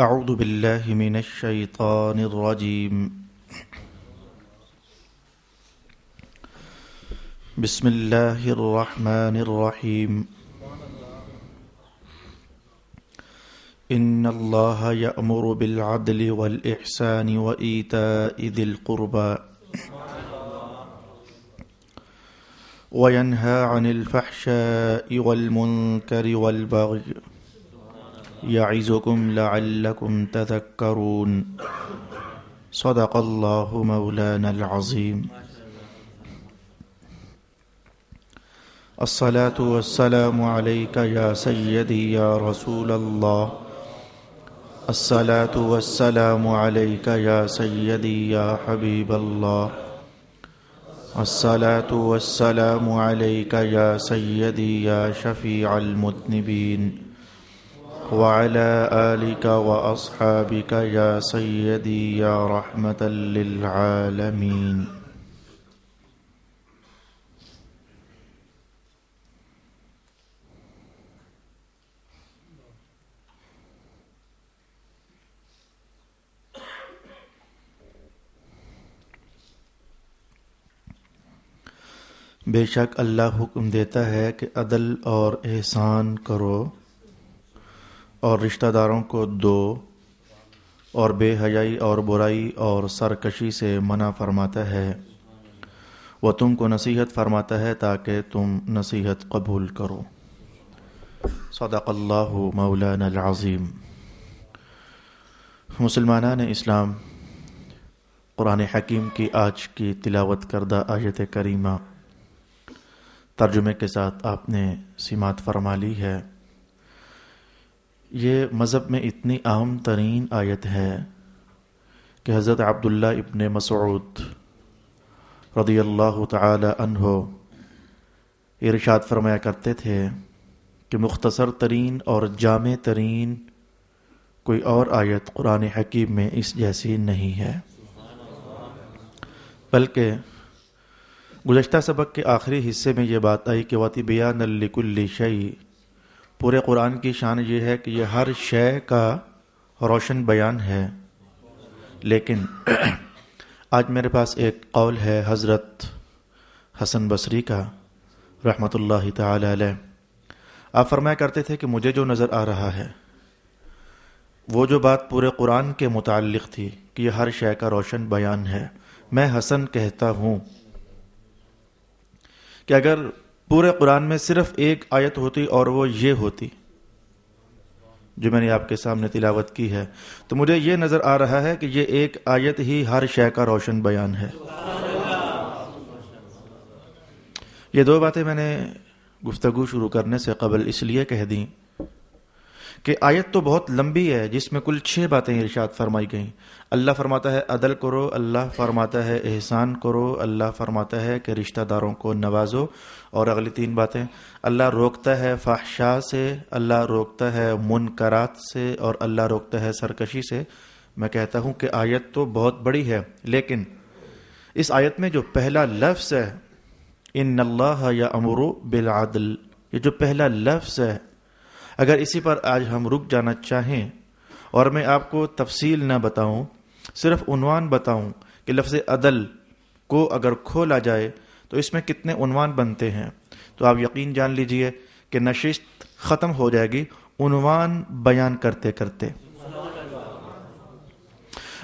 أعوذ بالله من الشيطان الرجيم. بسم الله الرحمن الرحيم. إن الله يأمر بالعدل والإحسان وإيتاء ذي القربى وينهى عن الفحشاء والمنكر والبغي يعظكم لعلكم تذكرون. صدق الله مولانا العظيم. الصلاة والسلام عليك يا سيدي يا رسول الله. الصلاة والسلام عليك يا سيدي يا حبيب الله. الصلاة والسلام عليك يا سيدي يا شفيع المذنبين وعلى آلك وأصحابك يا سيدي يا رحمة للعالمين. بے شک اللہ حکم دیتا ہے کہ عدل اور احسان کرو اور رشتہ داروں کو دو، اور بے حیائی اور برائی اور سرکشی سے منع فرماتا ہے. وہ تم کو نصیحت فرماتا ہے تاکہ تم نصیحت قبول کرو. صدق اللہ مولانا العظیم. مسلمانان اسلام، قرآن حکیم کی آج کی تلاوت کردہ آیت کریمہ ترجمے کے ساتھ آپ نے سماعت فرما لی ہے. یہ مذہب میں اتنی اہم ترین آیت ہے کہ حضرت عبداللہ ابن مسعود رضی اللہ تعالی عنہ ارشاد فرمایا کرتے تھے کہ مختصر ترین اور جامع ترین کوئی اور آیت قرآن حکیم میں اس جیسی نہیں ہے. بلکہ گزشتہ سبق کے آخری حصے میں یہ بات آئی کہ وَتِبْيَانًا لِكُلِّ شَيْءٍ، پورے قرآن کی شان یہ ہے کہ یہ ہر شے کا روشن بیان ہے. لیکن آج میرے پاس ایک قول ہے حضرت حسن بصری کا رحمۃ اللہ تعالی علیہ. آپ فرمایا کرتے تھے کہ مجھے جو نظر آ رہا ہے وہ جو بات پورے قرآن کے متعلق تھی کہ یہ ہر شے کا روشن بیان ہے، میں حسن کہتا ہوں کہ اگر پورے قرآن میں صرف ایک آیت ہوتی اور وہ یہ ہوتی جو میں نے آپ کے سامنے تلاوت کی ہے، تو مجھے یہ نظر آ رہا ہے کہ یہ ایک آیت ہی ہر شے کا روشن بیان ہے. یہ دو باتیں میں نے گفتگو شروع کرنے سے قبل اس لیے کہہ دیں کہ آیت تو بہت لمبی ہے جس میں کل 6 باتیں ارشاد فرمائی گئیں. اللہ فرماتا ہے عدل کرو، اللہ فرماتا ہے احسان کرو، اللہ فرماتا ہے کہ رشتہ داروں کو نوازو، اور اگلی 3 باتیں اللہ روکتا ہے فحشاء سے، اللہ روکتا ہے منکرات سے، اور اللہ روکتا ہے سرکشی سے. میں کہتا ہوں کہ آیت تو بہت بڑی ہے، لیکن اس آیت میں جو پہلا لفظ ہے ان اللہ یأمر بالعدل، یہ جو پہلا لفظ ہے، اگر اسی پر آج ہم رک جانا چاہیں اور میں آپ کو تفصیل نہ بتاؤں، صرف عنوان بتاؤں کہ لفظ عدل کو اگر کھولا جائے تو اس میں کتنے عنوان بنتے ہیں، تو آپ یقین جان لیجئے کہ نشست ختم ہو جائے گی عنوان بیان کرتے کرتے.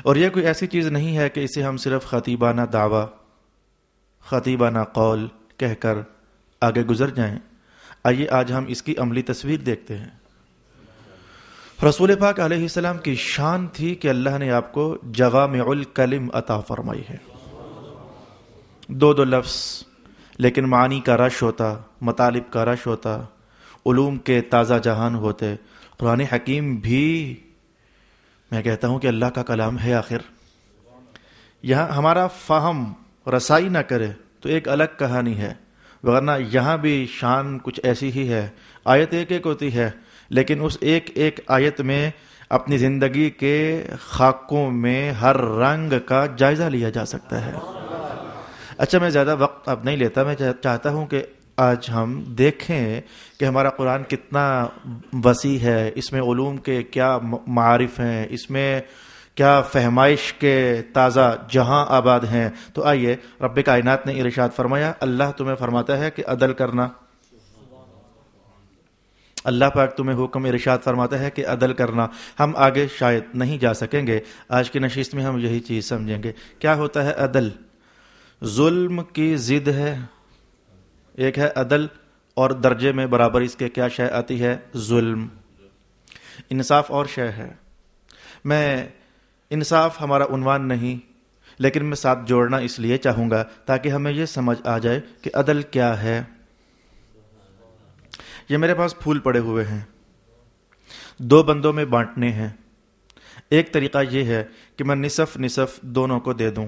اور یہ کوئی ایسی چیز نہیں ہے کہ اسے ہم صرف خطیبانہ دعویٰ، خطیبانہ قول کہہ کر آگے گزر جائیں. آئیے آج ہم اس کی عملی تصویر دیکھتے ہیں. رسول پاک علیہ السلام کی شان تھی کہ اللہ نے آپ کو جوامع الکلم عطا فرمائی ہے. 2 لفظ لیکن معنی کا رش ہوتا، مطالب کا رش ہوتا، علوم کے تازہ جہان ہوتے. قرآن حکیم بھی میں کہتا ہوں کہ اللہ کا کلام ہے. آخر یہاں ہمارا فہم رسائی نہ کرے تو ایک الگ کہانی ہے، ورنہ یہاں بھی شان کچھ ایسی ہی ہے. آیت ایک ایک ہوتی ہے، لیکن اس ایک ایک آیت میں اپنی زندگی کے خاکوں میں ہر رنگ کا جائزہ لیا جا سکتا ہے. اچھا، میں زیادہ وقت اب نہیں لیتا. میں چاہتا ہوں کہ آج ہم دیکھیں کہ ہمارا قرآن کتنا وسیع ہے، اس میں علوم کے کیا معارف ہیں، اس میں کیا فہمائش کے تازہ جہاں آباد ہیں. تو آئیے، رب کائنات نے ارشاد فرمایا، اللہ تمہیں فرماتا ہے کہ عدل کرنا. اللہ پاک تمہیں حکم ارشاد فرماتا ہے کہ عدل کرنا. ہم آگے شاید نہیں جا سکیں گے، آج کی نشست میں ہم یہی چیز سمجھیں گے. کیا ہوتا ہے عدل؟ ظلم کی ضد ہے. ایک ہے عدل اور درجے میں برابر اس کے کیا شے آتی ہے؟ ظلم. انصاف اور شے ہے. میں انصاف ہمارا عنوان نہیں، لیکن میں ساتھ جوڑنا اس لیے چاہوں گا تاکہ ہمیں یہ سمجھ آ جائے کہ عدل کیا ہے. یہ میرے پاس پھول پڑے ہوئے ہیں، 2 بندوں میں بانٹنے ہیں. ایک طریقہ یہ ہے کہ میں نصف نصف دونوں کو دے دوں.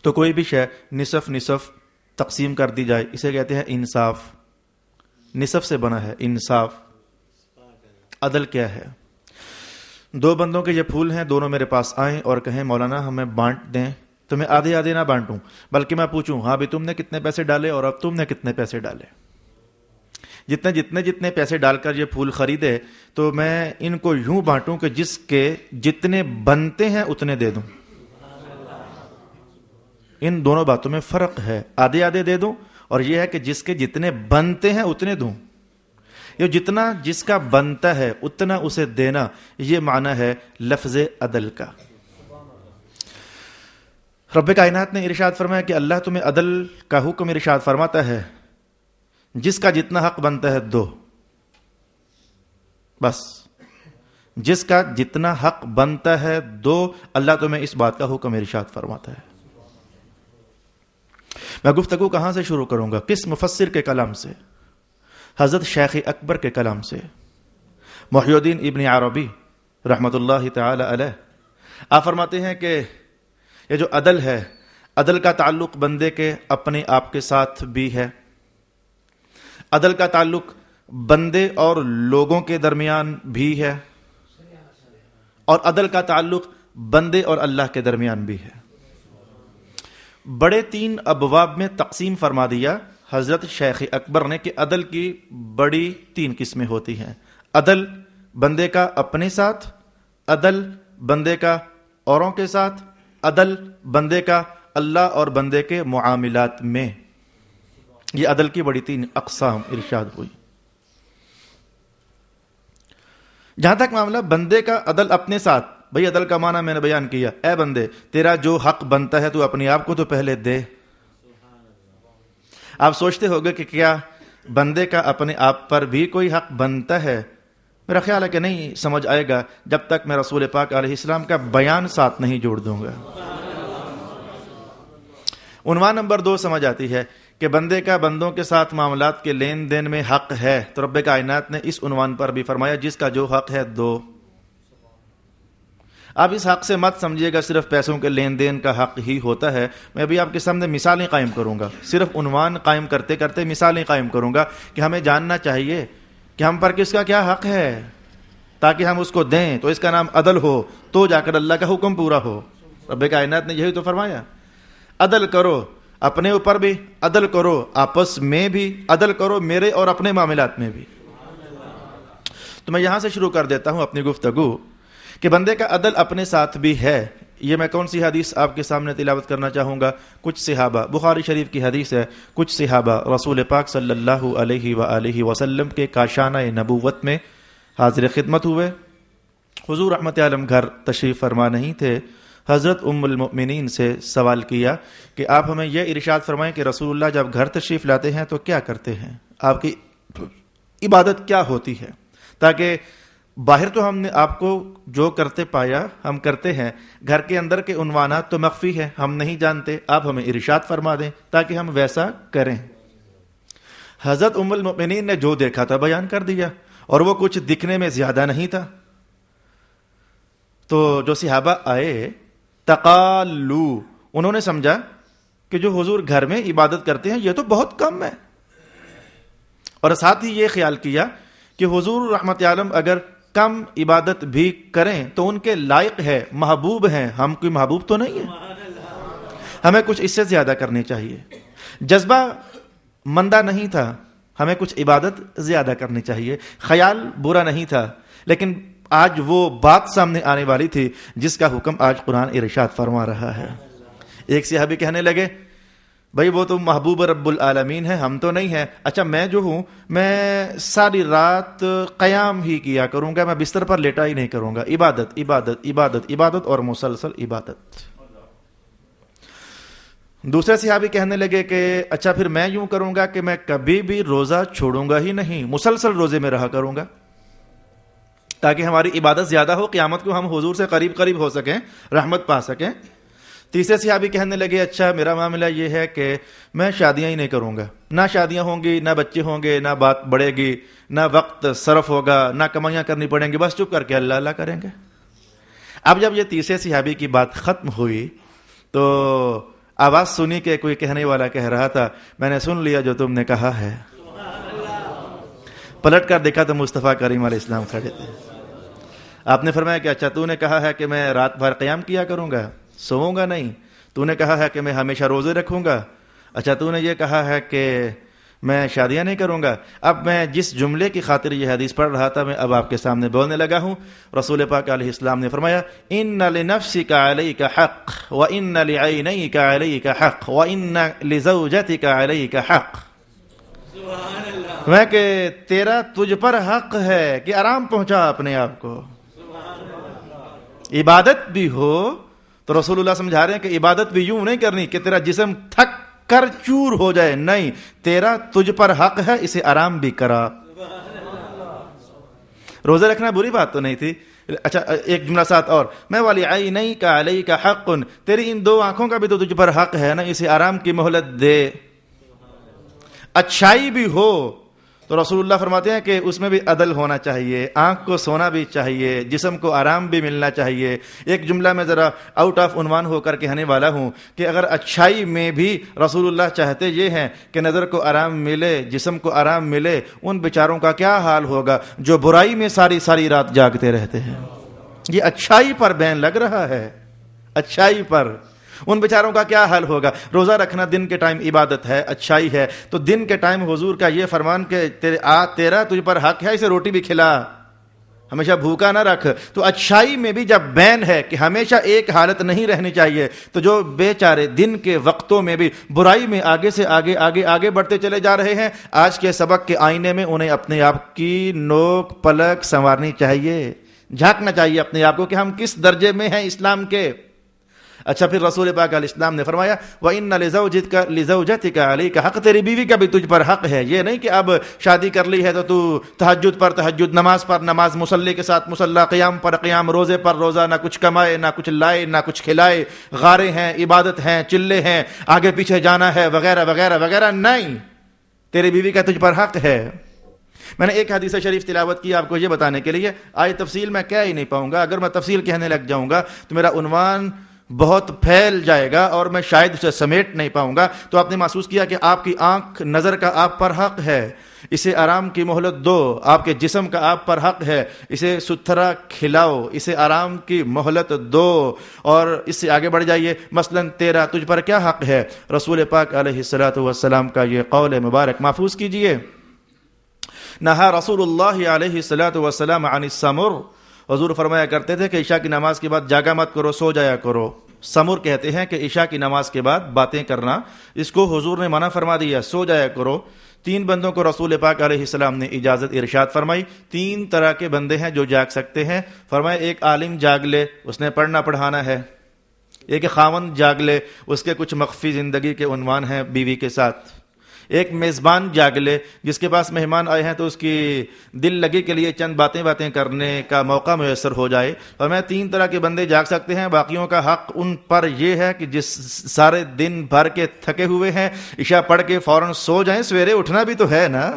تو کوئی بھی شے نصف نصف تقسیم کر دی جائے، اسے کہتے ہیں انصاف. نصف سے بنا ہے انصاف. عدل کیا ہے؟ 2 بندوں کے یہ پھول ہیں، دونوں میرے پاس آئیں اور کہیں مولانا ہمیں بانٹ دیں. تو میں آدھے آدھے نہ بانٹوں، بلکہ میں پوچھوں ہاں بھی تم نے کتنے پیسے ڈالے اور اب تم نے کتنے پیسے ڈالے. جتنے پیسے ڈال کر یہ پھول خریدے تو میں ان کو یوں بانٹوں کہ جس کے جتنے بنتے ہیں اتنے دے دوں. ان دونوں باتوں میں فرق ہے. آدھے آدھے دے دوں اور یہ ہے کہ جس کے جتنے بنتے ہیں اتنے دوں. یہ جتنا جس کا بنتا ہے اتنا اسے دینا، یہ معنی ہے لفظ عدل کا. رب کائنات نے ارشاد فرمایا کہ اللہ تمہیں عدل کا حکم ارشاد فرماتا ہے، جس کا جتنا حق بنتا ہے دو. بس جس کا جتنا حق بنتا ہے دو. اللہ تمہیں اس بات کا حکم ارشاد فرماتا ہے. میں گفتگو کہاں سے شروع کروں گا؟ کس مفسر کے کلام سے؟ حضرت شیخ اکبر کے کلام سے، محی الدین ابن عربی رحمت اللہ تعالی علیہ. آپ فرماتے ہیں کہ یہ جو عدل ہے، عدل کا تعلق بندے کے اپنے آپ کے ساتھ بھی ہے. عدل کا تعلق بندے اور لوگوں کے درمیان بھی ہے، اور عدل کا تعلق بندے اور اللہ کے درمیان بھی ہے. بڑے 3 ابواب میں تقسیم فرما دیا حضرت شیخ اکبر نے کہ عدل کی بڑی 3 قسمیں ہوتی ہیں. عدل بندے کا اپنے ساتھ، عدل بندے کا اوروں کے ساتھ، عدل بندے کا اللہ اور بندے کے معاملات میں. یہ عدل کی بڑی 3 اقسام ارشاد ہوئی. جہاں تک معاملہ بندے کا عدل اپنے ساتھ، بھئی عدل کا معنی میں نے بیان کیا. اے بندے، تیرا جو حق بنتا ہے تو اپنے آپ کو تو پہلے دے. آپ سوچتے ہوگے کہ کیا بندے کا اپنے آپ پر بھی کوئی حق بنتا ہے؟ میرا خیال ہے کہ نہیں سمجھ آئے گا جب تک میں رسول پاک علیہ السلام کا بیان ساتھ نہیں جوڑ دوں گا. عنوان نمبر 2 سمجھ آتی ہے کہ بندے کا بندوں کے ساتھ معاملات کے لین دین میں حق ہے. تو رب کائنات نے اس عنوان پر بھی فرمایا جس کا جو حق ہے دو. آپ اس حق سے مت سمجھیے گا صرف پیسوں کے لین دین کا حق ہی ہوتا ہے. میں ابھی آپ کے سامنے مثالیں قائم کروں گا، صرف عنوان قائم کرتے کرتے مثالیں قائم کروں گا کہ ہمیں جاننا چاہیے کہ ہم پر کس کا کیا حق ہے تاکہ ہم اس کو دیں. تو اس کا نام عدل ہو تو جا کر اللہ کا حکم پورا ہو. رب کائنات نے یہی تو فرمایا، عدل کرو، اپنے اوپر بھی عدل کرو، آپس میں بھی عدل کرو، میرے اور اپنے معاملات میں بھی. تو میں یہاں سے شروع کر دیتا ہوں اپنی گفتگو کہ بندے کا عدل اپنے ساتھ بھی ہے. یہ میں کون سی حدیث آپ کے سامنے تلاوت کرنا چاہوں گا؟ کچھ صحابہ، بخاری شریف کی حدیث ہے، کچھ صحابہ رسول پاک صلی اللہ علیہ وآلہ وسلم کے کاشانہ نبوت میں حاضر خدمت ہوئے. حضور رحمت عالم گھر تشریف فرما نہیں تھے. حضرت ام المؤمنین سے سوال کیا کہ آپ ہمیں یہ ارشاد فرمائیں کہ رسول اللہ جب گھر تشریف لاتے ہیں تو کیا کرتے ہیں، آپ کی عبادت کیا ہوتی ہے، تاکہ باہر تو ہم نے آپ کو جو کرتے پایا ہم کرتے ہیں، گھر کے اندر کے عنوانات تو مخفی ہیں، ہم نہیں جانتے، آپ ہمیں ارشاد فرما دیں تاکہ ہم ویسا کریں. حضرت ام المؤمنین نے جو دیکھا تھا بیان کر دیا، اور وہ کچھ دکھنے میں زیادہ نہیں تھا. تو جو صحابہ آئے تقالو، انہوں نے سمجھا کہ جو حضور گھر میں عبادت کرتے ہیں یہ تو بہت کم ہے، اور ساتھ ہی یہ خیال کیا کہ حضور رحمت عالم اگر کم عبادت بھی کریں تو ان کے لائق ہے، محبوب ہیں، ہم کوئی محبوب تو نہیں ہے، ہمیں کچھ اس سے زیادہ کرنی چاہیے. جذبہ مندہ نہیں تھا، ہمیں کچھ عبادت زیادہ کرنی چاہیے، خیال برا نہیں تھا، لیکن آج وہ بات سامنے آنے والی تھی جس کا حکم آج قرآن ارشاد فرما رہا ہے۔ ایک صحابی کہنے لگے بھائی وہ تو محبوب رب العالمین ہے، ہم تو نہیں ہیں۔ اچھا میں جو ہوں میں ساری رات قیام ہی کیا کروں گا، میں بستر پر لیٹا ہی نہیں کروں گا، عبادت عبادت عبادت عبادت اور مسلسل عبادت۔ دوسرے صحابی کہنے لگے کہ اچھا پھر میں یوں کروں گا کہ میں کبھی بھی روزہ چھوڑوں گا ہی نہیں، مسلسل روزے میں رہا کروں گا تاکہ ہماری عبادت زیادہ ہو، قیامت کو ہم حضور سے قریب قریب ہو سکیں، رحمت پا سکیں۔ تیسرے صحابی کہنے لگے اچھا میرا معاملہ یہ ہے کہ میں شادیاں ہی نہیں کروں گا، نہ شادیاں ہوں گی، نہ بچے ہوں گے، نہ بات بڑھے گی، نہ وقت صرف ہوگا، نہ کمائیاں کرنی پڑیں گی، بس چپ کر کے اللہ اللہ کریں گے۔ اب جب یہ تیسرے صحابی کی بات ختم ہوئی تو آواز سنی کہ کوئی کہنے والا کہہ رہا تھا میں نے سن لیا جو تم نے کہا ہے۔ پلٹ کر دیکھا تو مصطفیٰ کریم علیہ السلام کھڑے تھے۔ آپ نے فرمایا کہ اچھا تو نے کہا ہے کہ میں رات بھر قیام کیا کروں گا، سوؤں گا نہیں، تو نے کہا ہے کہ میں ہمیشہ روزے رکھوں گا، اچھا تو نے یہ کہا ہے کہ میں شادیاں نہیں کروں گا۔ اب میں جس جملے کی خاطر یہ حدیث پڑھ رہا تھا میں اب آپ کے سامنے بولنے لگا ہوں۔ رسول پاک علیہ السلام نے فرمایا ان لنفسک علیک حق وان لعینیک علیک حق وان لزوجتک علیک حق، میں کہ تیرا تجھ پر حق ہے کہ آرام پہنچا اپنے آپ کو، عبادت بھی ہو تو رسول اللہ سمجھا رہے ہیں کہ عبادت بھی یوں نہیں کرنی کہ تیرا جسم تھک کر چور ہو جائے، نہیں، تیرا تجھ پر حق ہے، اسے آرام بھی کرا۔ روزہ رکھنا بری بات تو نہیں تھی۔ اچھا ایک جملہ ساتھ اور، میں والی عینیک علیک حق، تیری ان دو آنکھوں کا بھی تو تجھ پر حق ہے نا، اسے آرام کی مہلت دے۔ اچھائی بھی ہو تو رسول اللہ فرماتے ہیں کہ اس میں بھی عدل ہونا چاہیے، آنکھ کو سونا بھی چاہیے، جسم کو آرام بھی ملنا چاہیے۔ ایک جملہ میں ذرا آؤٹ آف عنوان ہو کر کہنے والا ہوں کہ اگر اچھائی میں بھی رسول اللہ چاہتے یہ ہیں کہ نظر کو آرام ملے، جسم کو آرام ملے، ان بیچاروں کا کیا حال ہوگا جو برائی میں ساری ساری رات جاگتے رہتے ہیں۔ یہ اچھائی پر بین لگ رہا ہے، اچھائی پر ان بیچاروں کا کیا حال ہوگا۔ روزہ رکھنا دن کے ٹائم عبادت ہے، اچھائی ہے، تو دن کے ٹائم حضور کا یہ فرمان کہ تیرا تجھ پر حق ہے، اسے روٹی بھی کھلا، ہمیشہ بھوکا نہ رکھ۔ تو اچھائی میں بھی جب بین ہے کہ ہمیشہ ایک حالت نہیں رہنی چاہیے، تو جو بیچارے دن کے وقتوں میں بھی برائی میں آگے سے آگے آگے آگے بڑھتے چلے جا رہے ہیں، آج کے سبق کے آئینے میں انہیں اپنے آپ کی نوک پلک سنوارنی چاہیے، جھانکنا چاہیے اپنے آپ کو کہ ہم کس درجے میں ہیں اسلام کے۔ اچھا پھر رسول پاک علیہ السلام نے فرمایا وَإِنَّ لِزَوْجَتِكَ عَلَيْكَ حق، تیری بیوی کا بھی تجھ پر حق ہے۔ یہ نہیں کہ اب شادی کر لی ہے تو تہجد پر تہجد، نماز پر نماز، مصلی کے ساتھ مصلی، قیام پر قیام، روزے پر روزہ، نہ کچھ کمائے نہ کچھ لائے نہ کچھ کھلائے، غارے ہیں، عبادت ہیں، چلے ہیں، آگے پیچھے جانا ہے وغیرہ وغیرہ وغیرہ، نہیں، تیری بیوی کا تجھ پر حق ہے۔ میں نے ایک حدیث شریف تلاوت کی آپ کو یہ بتانے کے لیے، آج تفصیل میں کہہ ہی نہیں پاؤں گا، اگر میں تفصیل کہنے لگ جاؤں گا تو میرا عنوان بہت پھیل جائے گا اور میں شاید اسے سمیٹ نہیں پاؤں گا۔ تو آپ نے محسوس کیا کہ آپ کی آنکھ نظر کا آپ پر حق ہے، اسے آرام کی مہلت دو، آپ کے جسم کا آپ پر حق ہے، اسے ستھرا کھلاؤ، اسے آرام کی مہلت دو، اور اس سے آگے بڑھ جائیے، مثلا تیرا تجھ پر کیا حق ہے۔ رسول پاک علیہ الصلوۃ والسلام کا یہ قول مبارک محفوظ کیجئے، نہا رسول اللہ علیہ الصلوۃ والسلام عن السمر، حضور فرمایا کرتے تھے کہ عشاء کی نماز کے بعد جاگا مت کرو، سو جایا کرو۔ سمر کہتے ہیں کہ عشاء کی نماز کے بعد باتیں کرنا، اس کو حضور نے منع فرما دیا، سو جایا کرو۔ تین بندوں کو رسول پاک علیہ السلام نے اجازت ارشاد فرمائی، تین طرح کے بندے ہیں جو جاگ سکتے ہیں، فرمایا ایک عالم جاگ لے، اس نے پڑھنا پڑھانا ہے، ایک خاوند جاگ لے، اس کے کچھ مخفی زندگی کے عنوان ہیں بیوی کے ساتھ، ایک میزبان جاگ لے، جس کے پاس مہمان آئے ہیں تو اس کی دل لگی کے لیے چند باتیں کرنے کا موقع میسر ہو جائے۔ اور میں تین طرح کے بندے جاگ سکتے ہیں، باقیوں کا حق ان پر یہ ہے کہ جس سارے دن بھر کے تھکے ہوئے ہیں، عشاء پڑھ کے فوراً سو جائیں، سویرے اٹھنا بھی تو ہے نا۔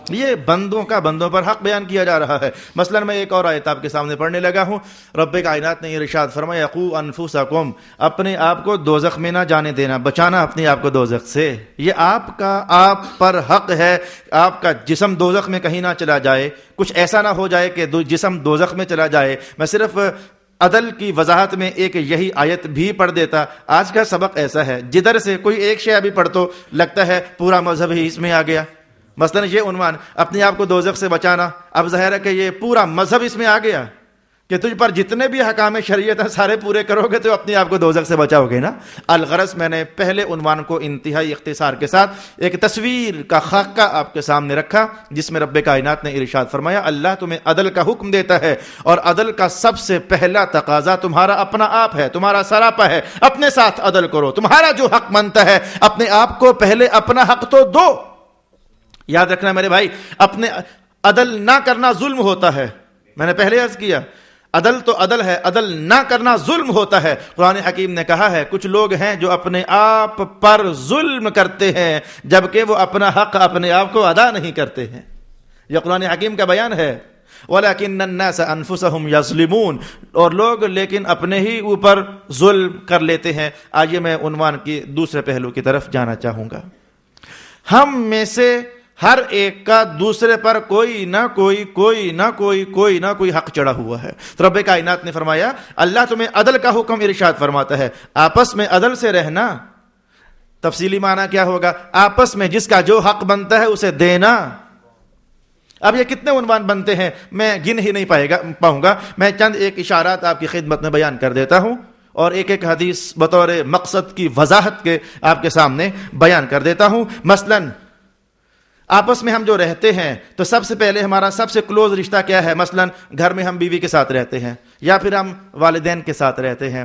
یہ بندوں کا بندوں پر حق بیان کیا جا رہا ہے۔ مثلا میں ایک اور آیت آپ کے سامنے پڑھنے لگا ہوں، رب کائنات نے ارشاد فرمایا قوا انفسکم، اپنے آپ کو دوزخ میں نہ جانے دینا، بچانا اپنے آپ کو دوزخ سے۔ یہ آپ کا آپ پر حق ہے، آپ کا جسم دوزخ میں کہیں نہ چلا جائے، کچھ ایسا نہ ہو جائے کہ جسم دوزخ میں چلا جائے۔ میں صرف عدل کی وضاحت میں ایک یہی آیت بھی پڑھ دیتا. آج کا سبق ایسا ہے جدھر سے کوئی ایک شے بھی پڑھ تو لگتا ہے پورا مذہب ہی اس میں آ گیا. مثلا یہ عنوان اپنے آپ کو دوزخ سے بچانا، اب ظاہر ہے کہ یہ پورا مذہب اس میں آ گیا کہ تجھ پر جتنے بھی احکام شریعت ہیں سارے پورے کرو گے تو اپنے آپ کو دوزخ سے بچاؤ گے نا. الغرض میں نے پہلے عنوان کو انتہائی اختصار کے ساتھ ایک تصویر کا خاکہ آپ کے سامنے رکھا جس میں رب کائنات نے ارشاد فرمایا اللہ تمہیں عدل کا حکم دیتا ہے اور عدل کا سب سے پہلا تقاضا تمہارا اپنا آپ ہے، تمہارا سراپا ہے. اپنے ساتھ عدل کرو، تمہارا جو حق بنتا ہے اپنے آپ کو پہلے اپنا حق تو دو. یاد رکھنا میرے بھائی، اپنے عدل نہ کرنا ظلم ہوتا ہے. میں نے پہلے عرض کیا عدل تو عدل ہے، عدل نہ کرنا ظلم ہوتا ہے. قرآن حکیم نے کہا ہے کچھ لوگ ہیں جو اپنے آپ پر ظلم کرتے ہیں جبکہ وہ اپنا حق اپنے آپ کو ادا نہیں کرتے ہیں. یہ قرآن حکیم کا بیان ہے. وَلَكِنَّ النَّاسَ أَنفُسَهُمْ يَظْلِمُونَ، اور لوگ لیکن اپنے ہی اوپر ظلم کر لیتے ہیں. آئیے میں عنوان کی دوسرے پہلو کی طرف جانا چاہوں گا. ہم میں سے ہر ایک کا دوسرے پر کوئی نہ کوئی حق چڑھا ہوا ہے. تو رب کائنات نے فرمایا اللہ تمہیں عدل کا حکم ارشاد فرماتا ہے آپس میں عدل سے رہنا. تفصیلی معنی کیا ہوگا؟ آپس میں جس کا جو حق بنتا ہے اسے دینا. اب یہ کتنے عنوان بنتے ہیں میں گن ہی نہیں پاؤں گا. میں چند ایک اشارات آپ کی خدمت میں بیان کر دیتا ہوں اور ایک ایک حدیث بطور مقصد کی وضاحت کے آپ کے سامنے بیان کر دیتا ہوں. مثلاً آپس میں ہم جو رہتے ہیں تو سب سے پہلے ہمارا سب سے کلوز رشتہ کیا ہے؟ مثلاً گھر میں ہم بیوی کے ساتھ رہتے ہیں یا پھر ہم والدین کے ساتھ رہتے ہیں.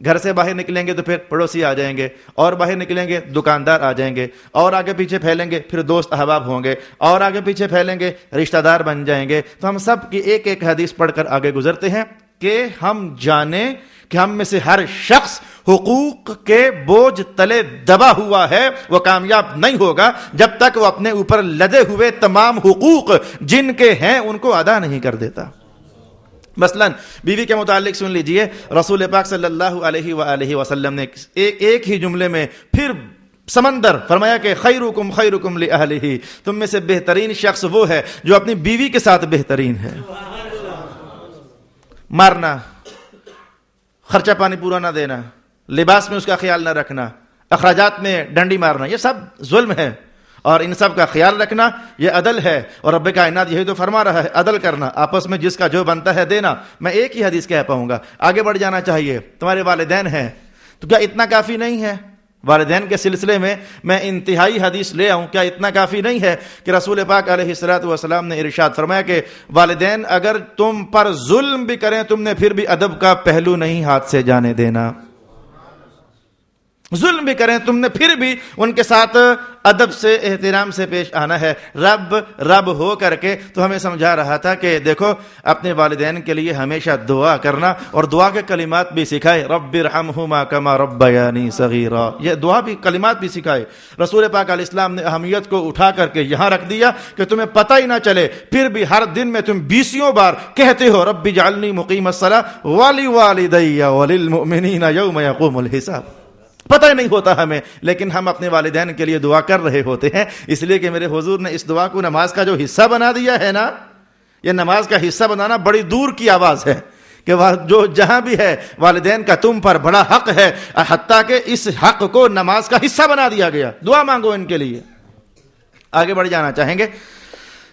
گھر سے باہر نکلیں گے تو پھر پڑوسی آ جائیں گے، اور باہر نکلیں گے دکاندار آ جائیں گے، اور آگے پیچھے پھیلیں گے پھر دوست احباب ہوں گے، اور آگے پیچھے پھیلیں گے رشتہ دار بن جائیں گے. تو ہم سب کی ایک ایک حدیث پڑھ کر آگے گزرتے ہیں کہ ہم جانیں کہ ہم میں سے ہر شخص حقوق کے بوجھ تلے دبا ہوا ہے. وہ کامیاب نہیں ہوگا جب تک وہ اپنے اوپر لدے ہوئے تمام حقوق جن کے ہیں ان کو ادا نہیں کر دیتا. مثلا بیوی کے متعلق سن لیجئے رسول پاک صلی اللہ علیہ وآلہ وسلم نے ایک ہی جملے میں پھر سمندر فرمایا کہ خیرکم خیرکم لأہلہ، تم میں سے بہترین شخص وہ ہے جو اپنی بیوی کے ساتھ بہترین ہے. مارنا، خرچہ پانی پورا نہ دینا، لباس میں اس کا خیال نہ رکھنا، اخراجات میں ڈنڈی مارنا، یہ سب ظلم ہے اور ان سب کا خیال رکھنا یہ عدل ہے. اور رب کائنات یہی تو فرما رہا ہے عدل کرنا، آپس میں جس کا جو بنتا ہے دینا. میں ایک ہی حدیث کہہ پاؤں گا، آگے بڑھ جانا چاہیے. تمہارے والدین ہیں تو کیا اتنا کافی نہیں ہے؟ والدین کے سلسلے میں میں انتہائی حدیث لے آؤں، کیا اتنا کافی نہیں ہے کہ رسول پاک علیہ الصلوۃ والسلام نے ارشاد فرمایا کہ والدین اگر تم پر ظلم بھی کریں تم نے پھر بھی ادب کا پہلو نہیں ہاتھ سے جانے دینا. ظلم بھی کریں تم نے پھر بھی ان کے ساتھ ادب سے احترام سے پیش آنا ہے. رب ہو کر کے تو ہمیں سمجھا رہا تھا کہ دیکھو اپنے والدین کے لیے ہمیشہ دعا کرنا اور دعا کے کلمات بھی سکھائے. رب ارحمہما کما ربیانی صغیرا، یہ دعا بھی کلمات بھی سکھائے. رسول پاک علیہ السلام نے اہمیت کو اٹھا کر کے یہاں رکھ دیا کہ تمہیں پتہ ہی نہ چلے پھر بھی ہر دن میں تم 20 بار کہتے ہو رب اجعلنی مقیم الصلاۃ ولوالدی وللمؤمنین یوم یقوم الحساب. پتہ ہی نہیں ہوتا ہمیں، لیکن ہم اپنے والدین کے لیے دعا کر رہے ہوتے ہیں اس لیے کہ میرے حضور نے اس دعا کو نماز کا جو حصہ بنا دیا ہے نا، یہ نماز کا حصہ بنانا بڑی دور کی آواز ہے کہ جو جہاں بھی ہے والدین کا تم پر بڑا حق ہے، حتیٰ کہ اس حق کو نماز کا حصہ بنا دیا گیا. دعا مانگو ان کے لیے. آگے بڑھ جانا چاہیں گے.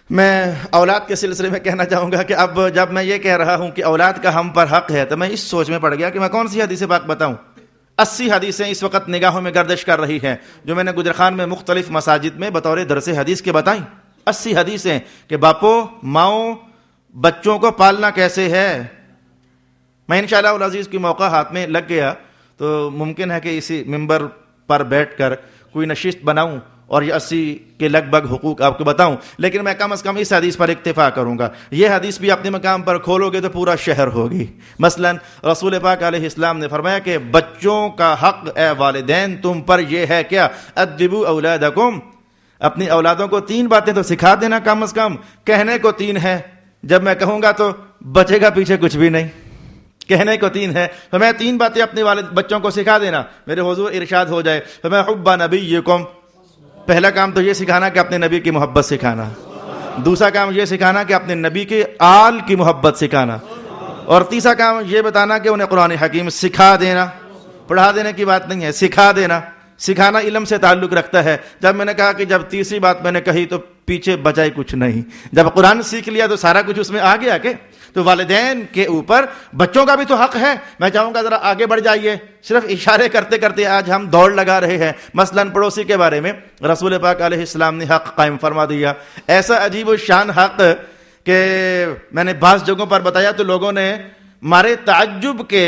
میں اولاد کے سلسلے میں کہنا چاہوں گا کہ اب جب میں یہ کہہ رہا ہوں کہ اولاد کا ہم پر حق ہے تو میں اس سوچ میں پڑ گیا کہ میں کون سی حدیث پاک بتاؤں. 80 حدیثیں اس وقت نگاہوں میں گردش کر رہی ہیں جو میں نے گجرخان میں مختلف مساجد میں بطور درس حدیث کے بتائیں. 80 حدیثیں کہ باپو ماؤں بچوں کو پالنا کیسے ہے. میں انشاءاللہ العزیز کی موقع ہاتھ میں لگ گیا تو ممکن ہے کہ اسی ممبر پر بیٹھ کر کوئی نشست بناؤں اور یہ 80 کے لگ بھگ حقوق آپ کو بتاؤں، لیکن میں کم از کم اس حدیث پر اکتفا کروں گا. یہ حدیث بھی اپنے مقام پر کھولو گے تو پورا شہر ہوگی. مثلا رسول پاک علیہ السلام نے فرمایا کہ بچوں کا حق اے والدین تم پر یہ ہے کیا، ادبوا اولادکم، اپنی اولادوں کو 3 باتیں تو سکھا دینا کم از کم. کہنے کو 3 ہے، جب میں کہوں گا تو بچے گا پیچھے کچھ بھی نہیں. کہنے کو 3 ہے تو میں 3 باتیں اپنے بچوں کو سکھا دینا. میرے حضور ارشاد ہو جائے تو میں حب نبیکم، پہلا کام تو یہ سکھانا کہ اپنے نبی کی محبت سکھانا. دوسرا کام یہ سکھانا کہ اپنے نبی کے آل کی محبت سکھانا. اور تیسرا کام یہ بتانا کہ انہیں قرآن حکیم سکھا دینا. پڑھا دینے کی بات نہیں ہے، سکھا دینا. سکھانا علم سے تعلق رکھتا ہے. جب میں نے کہا کہ جب تیسری بات میں نے کہی تو پیچھے بچائی کچھ نہیں. جب قرآن سیکھ لیا تو سارا کچھ اس میں آ گیا کہ تو والدین کے اوپر بچوں کا بھی تو حق ہے. میں چاہوں گا ذرا آگے بڑھ جائیے. صرف اشارے کرتے کرتے آج ہم دوڑ لگا رہے ہیں. مثلا پڑوسی کے بارے میں رسول پاک علیہ السلام نے حق قائم فرما دیا. ایسا عجیب و شان حق کہ میں نے بعض جگہوں پر بتایا تو لوگوں نے مارے تعجب کے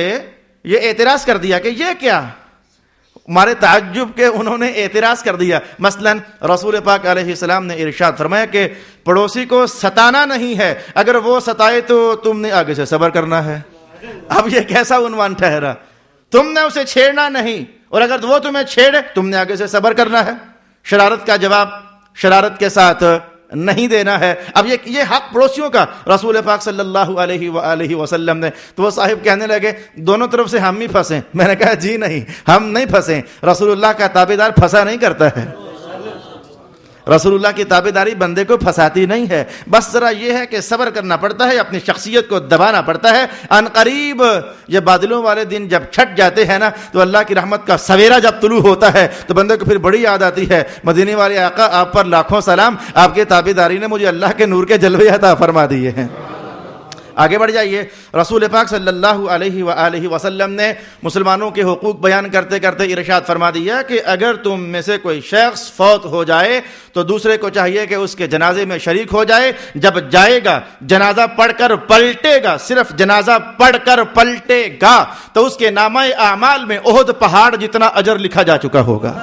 یہ اعتراض کر دیا کہ یہ کیا، مارے تعجب کے انہوں نے اعتراض کر دیا. مثلا رسول پاک علیہ السلام نے ارشاد فرمایا کہ پڑوسی کو ستانا نہیں ہے، اگر وہ ستائے تو تم نے آگے سے صبر کرنا ہے. اب یہ کیسا عنوان ٹھہرا؟ تم نے اسے چھیڑنا نہیں، اور اگر وہ تمہیں چھیڑے تم نے آگے سے صبر کرنا ہے. شرارت کا جواب شرارت کے ساتھ نہیں دینا ہے. اب یہ حق پڑوسیوں کا رسول پاک صلی اللہ علیہ وآلہ وسلم نے. تو وہ صاحب کہنے لگے دونوں طرف سے ہم ہی پھنسیں. میں نے کہا جی نہیں، ہم نہیں پھنسیں. رسول اللہ کا تابعدار پھنسا نہیں کرتا ہے. رسول اللہ کی تابعداری بندے کو پھنساتی نہیں ہے. بس ذرا یہ ہے کہ صبر کرنا پڑتا ہے، اپنی شخصیت کو دبانا پڑتا ہے. ان قریب یہ بادلوں والے دن جب چھٹ جاتے ہیں نا تو اللہ کی رحمت کا سویرا جب طلوع ہوتا ہے تو بندے کو پھر بڑی یاد آتی ہے، مدینے والے آقا آپ پر لاکھوں سلام، آپ کے تابعداری نے مجھے اللہ کے نور کے جلوے عطا فرما دیے ہیں. آگے بڑھ جائیے. رسول پاک صلی اللہ علیہ وآلہ وسلم نے مسلمانوں کے حقوق بیان کرتے کرتے ارشاد فرما دیا کہ اگر تم میں سے کوئی شخص فوت ہو جائے تو دوسرے کو چاہیے کہ اس کے جنازے میں شریک ہو جائے. جب جائے گا جنازہ پڑھ کر پلٹے گا، صرف جنازہ پڑھ کر پلٹے گا تو اس کے نامہ اعمال میں احد پہاڑ جتنا اجر لکھا جا چکا ہوگا.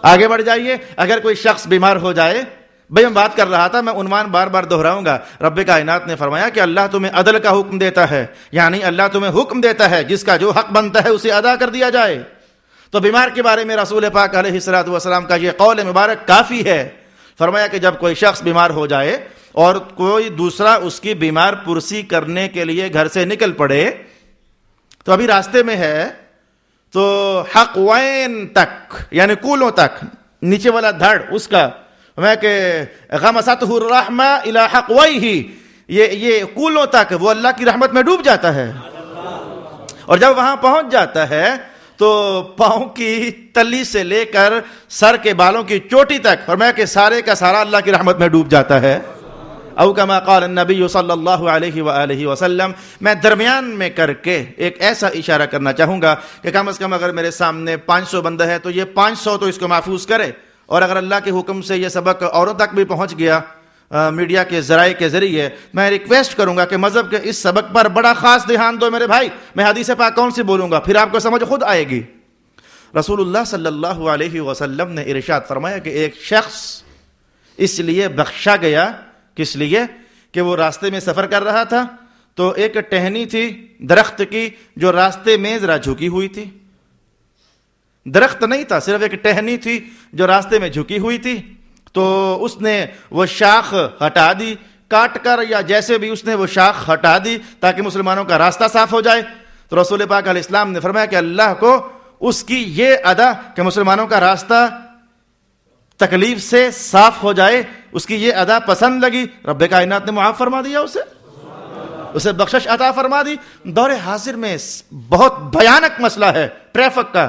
آگے بڑھ جائیے. اگر کوئی شخص بیمار ہو جائے، بھئی میں بات کر رہا تھا، میں عنوان بار بار دہراؤں گا. رب کائنات نے فرمایا کہ اللہ تمہیں عدل کا حکم دیتا ہے، یعنی اللہ تمہیں حکم دیتا ہے جس کا جو حق بنتا ہے اسے ادا کر دیا جائے. تو بیمار کے بارے میں رسول پاک علیہ الصلوۃ والسلام کا یہ قول مبارک کافی ہے. فرمایا کہ جب کوئی شخص بیمار ہو جائے اور کوئی دوسرا اس کی بیمار پرسی کرنے کے لیے گھر سے نکل پڑے تو ابھی راستے میں ہے تو حقوین تک یعنی کولوں تک نیچے والا دھڑ اس کا میں کہ غمسته الرحمہ الی حقویہ، یہ کولوں تک وہ اللہ کی رحمت میں ڈوب جاتا ہے. اور جب وہاں پہنچ جاتا ہے تو پاؤں کی تلی سے لے کر سر کے بالوں کی چوٹی تک فرمایا کہ سارے کا سارا اللہ کی رحمت میں ڈوب جاتا ہے. او کما قال النبی صلی اللہ علیہ وآلہ وسلم. میں درمیان میں کر کے ایک ایسا اشارہ کرنا چاہوں گا کہ کم از کم اگر میرے سامنے 500 بندہ ہے تو یہ 500 تو اس کو محفوظ کرے. اور اگر اللہ کے حکم سے یہ سبق اوروں تک بھی پہنچ گیا میڈیا کے ذرائع کے ذریعے، میں ریکویسٹ کروں گا کہ مذہب کے اس سبق پر بڑا خاص دھیان دو میرے بھائی. میں حدیث پاک کون سی بولوں گا پھر آپ کو سمجھ خود آئے گی. رسول اللہ صلی اللہ علیہ وسلم نے ارشاد فرمایا کہ ایک شخص اس لیے بخشا گیا، کس لیے کہ وہ راستے میں سفر کر رہا تھا تو ایک ٹہنی تھی درخت کی جو راستے میں ذرا جھکی ہوئی تھی. درخت نہیں تھا، صرف ایک ٹہنی تھی جو راستے میں جھکی ہوئی تھی. تو اس نے وہ شاخ ہٹا دی کاٹ کر، یا جیسے بھی اس نے وہ شاخ ہٹا دی تاکہ مسلمانوں کا راستہ صاف ہو جائے. تو رسول پاک علیہ السلام نے فرمایا کہ اللہ کو اس کی یہ ادا کہ مسلمانوں کا راستہ تکلیف سے صاف ہو جائے، اس کی یہ ادا پسند لگی. رب کائنات نے معاف فرما دیا، اسے بخشش عطا فرما دی. دور حاضر میں بہت بھیانک مسئلہ ہے ٹریفک کا.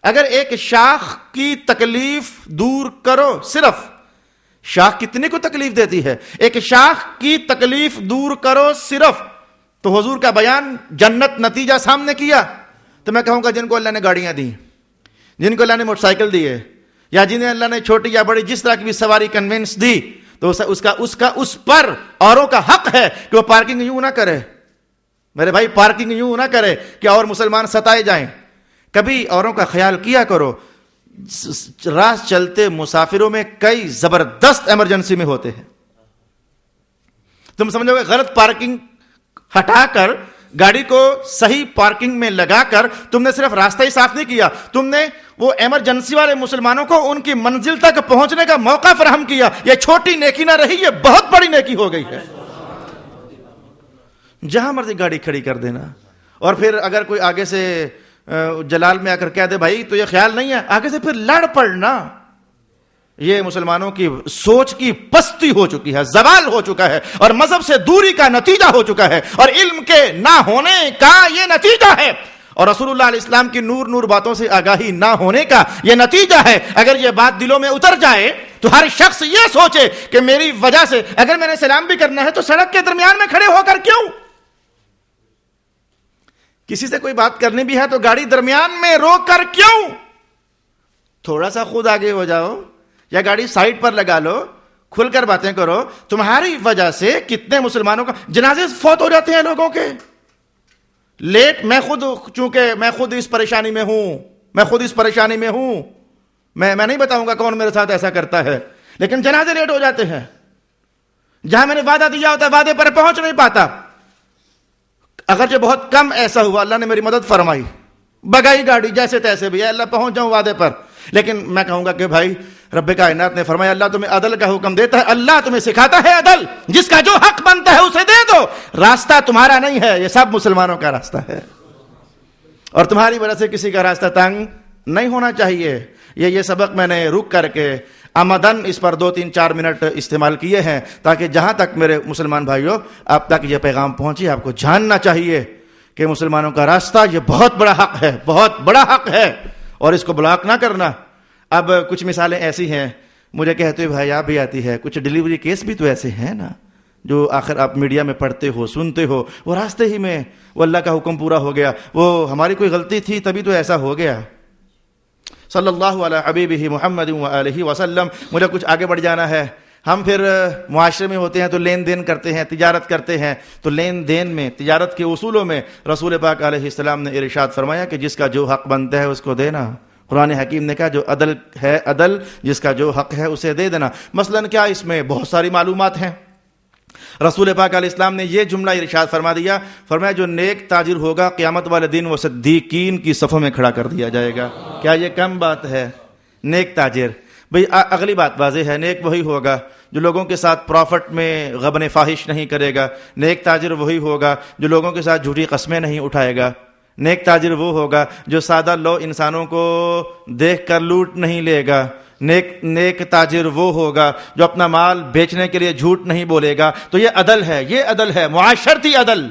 اگر ایک شاخ کی تکلیف دور کرو، صرف شاخ کتنے کو تکلیف دیتی ہے، ایک شاخ کی تکلیف دور کرو صرف، تو حضور کا بیان جنت نتیجہ سامنے کیا. تو میں کہوں گا جن کو اللہ نے گاڑیاں دی، جن کو اللہ نے موٹر سائیکل دی ہے، یا جنہیں اللہ نے چھوٹی یا بڑی جس طرح کی بھی سواری کنوینس دی، تو اس پر اوروں کا حق ہے کہ وہ پارکنگ یوں نہ کرے. میرے بھائی پارکنگ یوں نہ کرے کہ اور مسلمان ستائے جائیں. کبھی اوروں کا خیال کیا کرو. راہ چلتے مسافروں میں کئی زبردست ایمرجنسی میں ہوتے ہیں. تم سمجھو گے غلط پارکنگ ہٹا کر گاڑی کو صحیح پارکنگ میں لگا کر تم نے صرف راستہ ہی صاف نہیں کیا، تم نے وہ ایمرجنسی والے مسلمانوں کو ان کی منزل تک پہنچنے کا موقع فراہم کیا. یہ چھوٹی نیکی نہ رہی، یہ بہت بڑی نیکی ہو گئی ہے. جہاں مرضی گاڑی کھڑی کر دینا. اور پھر اگر کوئی آگے سے جلال میں آ کر کہہ دے بھائی تو یہ خیال نہیں ہے، آگے سے پھر لڑ پڑنا. یہ مسلمانوں کی سوچ کی پستی ہو چکی ہے، زوال ہو چکا ہے، اور مذہب سے دوری کا نتیجہ ہو چکا ہے، اور علم کے نہ ہونے کا یہ نتیجہ ہے، اور رسول اللہ علیہ السلام کی نور باتوں سے آگاہی نہ ہونے کا یہ نتیجہ ہے۔ اگر یہ بات دلوں میں اتر جائے تو ہر شخص یہ سوچے کہ میری وجہ سے اگر میں نے سلام بھی کرنا ہے تو سڑک کے درمیان میں کھڑے ہو کر کیوں؟ کسی سے کوئی بات کرنی بھی ہے تو گاڑی درمیان میں روک کر کیوں؟ تھوڑا سا خود آگے ہو جاؤ یا گاڑی سائڈ پر لگا لو، کھل کر باتیں کرو۔ تمہاری وجہ سے کتنے مسلمانوں کا جنازے فوت ہو جاتے ہیں لوگوں کے لیٹ۔ چونکہ میں خود اس پریشانی میں ہوں، میں نہیں بتاؤں گا کون میرے ساتھ ایسا کرتا ہے، لیکن جنازے لیٹ ہو جاتے ہیں۔ جہاں میں نے وعدہ دیا ہوتا ہے وعدے پر پہنچ نہیں پاتا۔ اگرچہ بہت کم ایسا ہوا، اللہ نے میری مدد فرمائی، بگائی گاڑی جیسے تیسے بھی، اللہ پہنچ جاؤں وعدے پر، لیکن میں کہوں گا کہ بھائی رب کائنات نے فرمایا اللہ تمہیں عدل کا حکم دیتا ہے، اللہ تمہیں سکھاتا ہے عدل، جس کا جو حق بنتا ہے اسے دے دو۔ راستہ تمہارا نہیں ہے، یہ سب مسلمانوں کا راستہ ہے، اور تمہاری وجہ سے کسی کا راستہ تنگ نہیں ہونا چاہیے۔ یہ سبق میں نے رک کر کے آمدن اس پر 2-3-4 منٹ استعمال کیے ہیں، تاکہ جہاں تک میرے مسلمان بھائیوں آپ تک یہ پیغام پہنچی، آپ کو جاننا چاہیے کہ مسلمانوں کا راستہ یہ بہت بڑا حق ہے، بہت بڑا حق ہے، اور اس کو بلاک نہ کرنا۔ اب کچھ مثالیں ایسی ہیں، مجھے کہتے ہوئے بھائی آپ بھی آتی ہے، کچھ ڈیلیوری کیس بھی تو ایسے ہیں نا جو آخر آپ میڈیا میں پڑھتے ہو، سنتے ہو، وہ راستے ہی میں وہ اللہ کا حکم پورا ہو گیا، وہ ہماری کوئی غلطی تھی تبھی تو ایسا ہو گیا۔ صلی اللہ علیہ حبیبہ محمد وآلہ وسلم۔ مجھے کچھ آگے بڑھ جانا ہے۔ ہم پھر معاشرے میں ہوتے ہیں تو لین دین کرتے ہیں، تجارت کرتے ہیں، تو لین دین میں، تجارت کے اصولوں میں رسول پاک علیہ السلام نے ارشاد فرمایا کہ جس کا جو حق بنتا ہے اس کو دینا۔ قرآن حکیم نے کہا جو عدل ہے عدل، جس کا جو حق ہے اسے دے دینا۔ مثلاً کیا اس میں بہت ساری معلومات ہیں۔ رسول پاک علیہ السلام نے یہ جملہ ارشاد فرما دیا، فرمایا جو نیک تاجر ہوگا قیامت والے دن وہ صدیقین کی صفوں میں کھڑا کر دیا جائے گا۔ کیا یہ کم بات ہے؟ نیک تاجر، بھئی اگلی بات واضح ہے، نیک وہی ہوگا جو لوگوں کے ساتھ پروفٹ میں غبن فاحش نہیں کرے گا۔ نیک تاجر وہی ہوگا جو لوگوں کے ساتھ جھوٹی قسمیں نہیں اٹھائے گا۔ نیک تاجر وہ ہوگا جو سادہ لو انسانوں کو دیکھ کر لوٹ نہیں لے گا۔ نیک تاجر وہ ہوگا جو اپنا مال بیچنے کے لیے جھوٹ نہیں بولے گا۔ تو یہ عدل ہے، یہ عدل ہے، معاشرتی عدل۔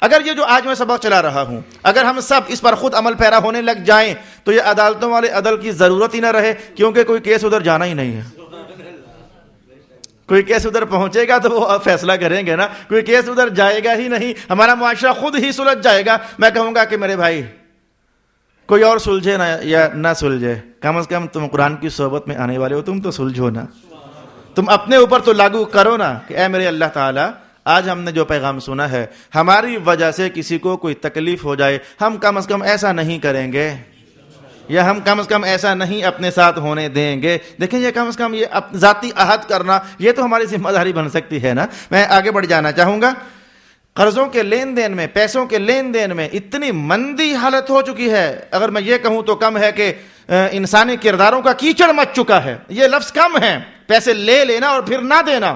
اگر یہ جو آج میں سبق چلا رہا ہوں، اگر ہم سب اس پر خود عمل پیرا ہونے لگ جائیں تو یہ عدالتوں والے عدل کی ضرورت ہی نہ رہے، کیونکہ کوئی کیس ادھر جانا ہی نہیں ہے۔ کوئی کیس ادھر پہنچے گا تو وہ فیصلہ کریں گے نا، کوئی کیس ادھر جائے گا ہی نہیں، ہمارا معاشرہ خود ہی سلجھ جائے گا۔ میں کہوں گا کہ میرے بھائی کوئی اور سلجھے نہ یا نہ سلجھے، کم از کم تم قرآن کی صحبت میں آنے والے ہو، تم تو سلجھو نا، تم اپنے اوپر تو لاگو کرو نا کہ اے میرے اللہ تعالیٰ آج ہم نے جو پیغام سنا ہے ہماری وجہ سے کسی کو کوئی تکلیف ہو جائے، ہم کم از کم ایسا نہیں کریں گے، یا ہم کم از کم ایسا نہیں اپنے ساتھ ہونے دیں گے۔ دیکھیں یہ کم از کم یہ ذاتی عہد کرنا یہ تو ہماری ذمہ داری بن سکتی ہے نا۔ میں آگے بڑھ جانا چاہوں گا۔ قرضوں کے لین دین میں، پیسوں کے لین دین میں اتنی مندی حالت ہو چکی ہے، اگر میں یہ کہوں تو کم ہے کہ انسانی کرداروں کا کیچڑ مچ چکا ہے۔ یہ لفظ کم ہے، پیسے لے لینا اور پھر نہ دینا،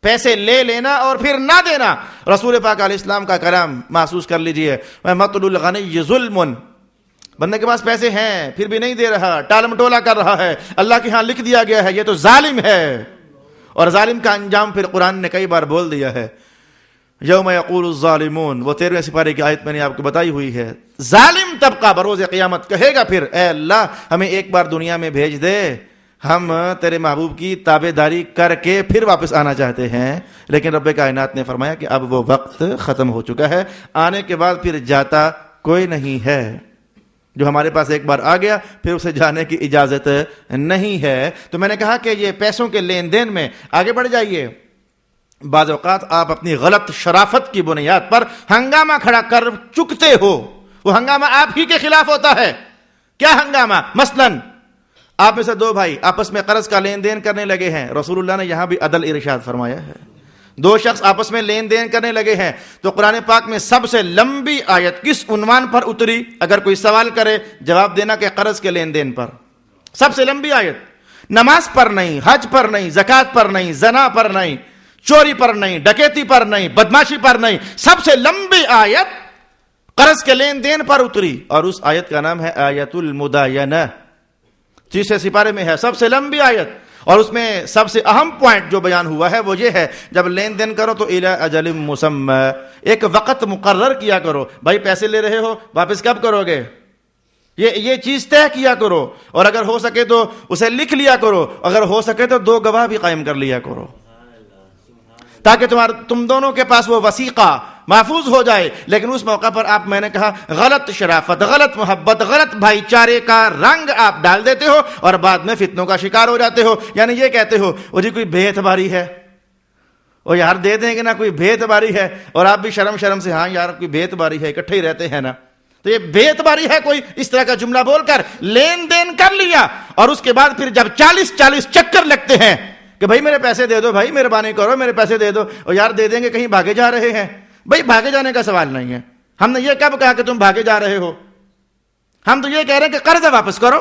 پیسے لے لینا اور پھر نہ دینا۔ رسول پاک علیہ السلام کا کلام محسوس کر لیجئے، مطل الغنی ظلم، بندے کے پاس پیسے ہیں پھر بھی نہیں دے رہا، ٹال مٹولا کر رہا ہے، اللہ کے ہاں لکھ دیا گیا ہے یہ تو ظالم ہے، اور ظالم کا انجام پھر قرآن نے کئی بار بول دیا ہے۔ یوم یقول الظالمون، وہ 13ویں سپارے کی آیت میں نے آپ کو بتائی ہوئی ہے۔ ظالم طبقہ بروز قیامت کہے گا پھر اے اللہ ہمیں ایک بار دنیا میں بھیج دے، ہم تیرے محبوب کی تابع داری کر کے پھر واپس آنا چاہتے ہیں، لیکن رب کائنات نے فرمایا کہ اب وہ وقت ختم ہو چکا ہے، آنے کے بعد پھر جاتا کوئی نہیں ہے۔ جو ہمارے پاس ایک بار آ گیا پھر اسے جانے کی اجازت نہیں ہے۔ تو میں نے کہا کہ یہ پیسوں کے لین دین میں آگے بڑھ جائیے۔ بعض اوقات آپ اپنی غلط شرافت کی بنیاد پر ہنگامہ کھڑا کر چکتے ہو، وہ ہنگامہ آپ ہی کے خلاف ہوتا ہے۔ کیا ہنگامہ؟ مثلاً آپ میں سے دو بھائی آپس میں قرض کا لین دین کرنے لگے ہیں، رسول اللہ نے یہاں بھی عدل ارشاد فرمایا ہے۔ دو شخص آپس میں لین دین کرنے لگے ہیں تو قرآن پاک میں سب سے لمبی آیت کس عنوان پر اتری؟ اگر کوئی سوال کرے جواب دینا کہ قرض کے لین دین پر۔ سب سے لمبی آیت، نماز پر نہیں، حج پر نہیں، زکوٰۃ پر نہیں، زنا پر نہیں، چوری پر نہیں، ڈکیتی پر نہیں، بدماشی پر نہیں، سب سے لمبی آیت قرض کے لین دین پر اتری، اور اس آیت کا نام ہے آیت المداینہ۔ 30 سپارے میں ہے، سب سے لمبی آیت، اور اس میں سب سے اہم پوائنٹ جو بیان ہوا ہے وہ یہ ہے جب لین دین کرو تو الی اجل مسمی، ایک وقت مقرر کیا کرو. بھائی پیسے لے رہے ہو، واپس کب کرو گے؟ یہ چیز طے کیا کرو، اور اگر ہو سکے تو اسے لکھ لیا کرو، اگر ہو سکے تو 2 گواہ بھی قائم کر لیا کرو، تاکہ تم دونوں کے پاس وہ وثیقہ محفوظ ہو جائے. لیکن اس موقع پر آپ، میں نے کہا، غلط شرافت، غلط محبت، غلط بھائی چارے کا رنگ آپ ڈال دیتے ہو اور بعد میں فتنوں کا شکار ہو جاتے ہو. یعنی یہ کہتے ہو وہ جی کوئی بے اعتباری ہے، وہ یار دے دیں گے نا، کوئی بے اعتباری ہے، اور آپ بھی شرم سے ہاں یار کوئی بے اعتباری ہے، اکٹھے ہی رہتے ہیں نا. تو یہ بے اعتباری ہے، کوئی اس طرح کا جملہ بول کر لین دین کر لیا، اور اس کے بعد پھر جب 40 چکر لگتے ہیں کہ بھائی میرے پیسے دے دو، بھائی مہربانی کرو میرے پیسے دے دو، اور یار دے دیں گے، کہیں بھاگے جا رہے ہیں. بھائی بھاگے جانے کا سوال نہیں ہے، ہم نے یہ کب کہا کہ تم بھاگے جا رہے ہو؟ ہم تو یہ کہہ رہے ہیں کہ قرض واپس کرو،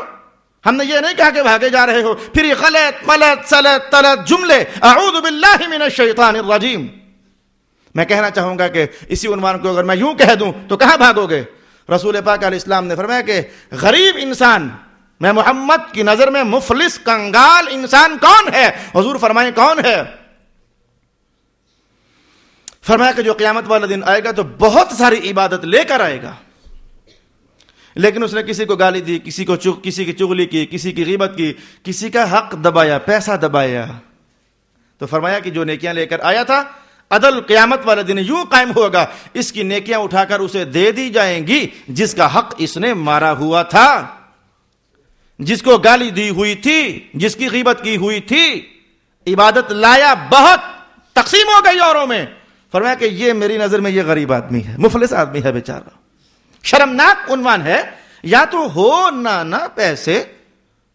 ہم نے یہ نہیں کہا کہ بھاگے جا رہے ہو. پھر یہ غلط ملت سلط تلت جملے، اعوذ باللہ من الشیطان الرجیم. میں کہنا چاہوں گا کہ اسی عنوان کو اگر میں یوں کہہ دوں تو کہاں بھاگو گے؟ رسول پاک علیہ السلام نے فرمایا کہ غریب انسان، میں محمد کی نظر میں مفلس کنگال انسان کون ہے؟ حضور فرمائیں کون ہے؟ فرمایا کہ جو قیامت والا دن آئے گا تو بہت ساری عبادت لے کر آئے گا، لیکن اس نے کسی کو گالی دی، کسی کی چغلی کی، کسی کی غیبت کی، کسی کا حق دبایا، پیسہ دبایا. تو فرمایا کہ جو نیکیاں لے کر آیا تھا، عدل قیامت والا دن یوں قائم ہوگا، اس کی نیکیاں اٹھا کر اسے دے دی جائیں گی جس کا حق اس نے مارا ہوا تھا، جس کو گالی دی ہوئی تھی، جس کی غیبت کی ہوئی تھی. عبادت لایا، بہت تقسیم ہو گئی اوروں میں. فرمایا کہ یہ میری نظر میں یہ غریب آدمی ہے، مفلس آدمی ہے بیچارہ. شرمناک عنوان ہے. یا تو ہو نہ پیسے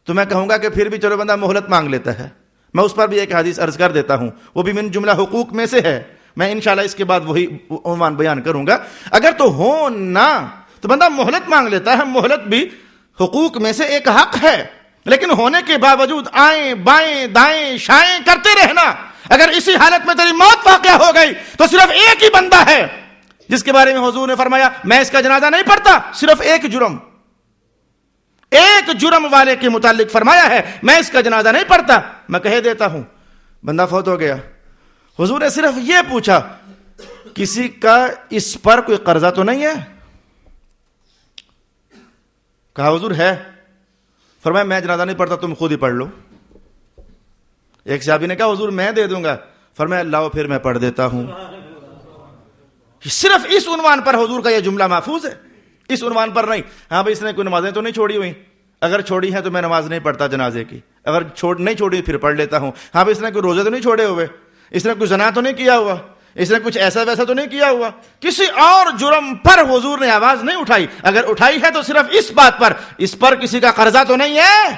تو میں کہوں گا کہ پھر بھی چلو بندہ مہلت مانگ لیتا ہے. میں اس پر بھی ایک حدیث عرض کر دیتا ہوں، وہ بھی من جملہ حقوق میں سے ہے، میں انشاءاللہ اس کے بعد وہی عنوان بیان کروں گا. اگر تو ہو نہ تو بندہ مہلت مانگ لیتا ہے. مہلت بھی حقوق میں سے ایک حق ہے، لیکن ہونے کے باوجود آئیں بائیں دائیں شائیں کرتے رہنا. اگر اسی حالت میں تیری موت واقع ہو گئی تو صرف ایک ہی بندہ ہے جس کے بارے میں حضور نے فرمایا میں اس کا جنازہ نہیں پڑھتا. صرف ایک جرم والے کے متعلق فرمایا ہے میں اس کا جنازہ نہیں پڑھتا. میں کہہ دیتا ہوں بندہ فوت ہو گیا، حضور نے صرف یہ پوچھا کسی کا اس پر کوئی قرضہ تو نہیں ہے؟ کہا حضور ہے. فرمایا میں جنازہ نہیں پڑھتا، تم خود ہی پڑھ لو. ایک صحابی نے کہا حضور میں دے دوں گا. فرمایا لاؤ پھر میں پڑھ دیتا ہوں. صرف اس عنوان پر حضور کا یہ جملہ محفوظ ہے، اس عنوان پر نہیں. ہاں بھائی اس نے کوئی نمازیں تو نہیں چھوڑی ہوئی، اگر چھوڑی ہیں تو میں نماز نہیں پڑھتا جنازے کی، اگر نہیں چھوڑی پھر پڑھ لیتا ہوں. ہاں بھائی اس نے کوئی روزے تو نہیں چھوڑے ہوئے، اس نے کوئی زنا تو نہیں کیا ہوا، اس نے کچھ ایسا ویسا تو نہیں کیا ہوا. کسی اور جرم پر حضور نے آواز نہیں اٹھائی. اگر اٹھائی ہے تو صرف اس بات پر، اس پر کسی کا قرضہ تو نہیں ہے.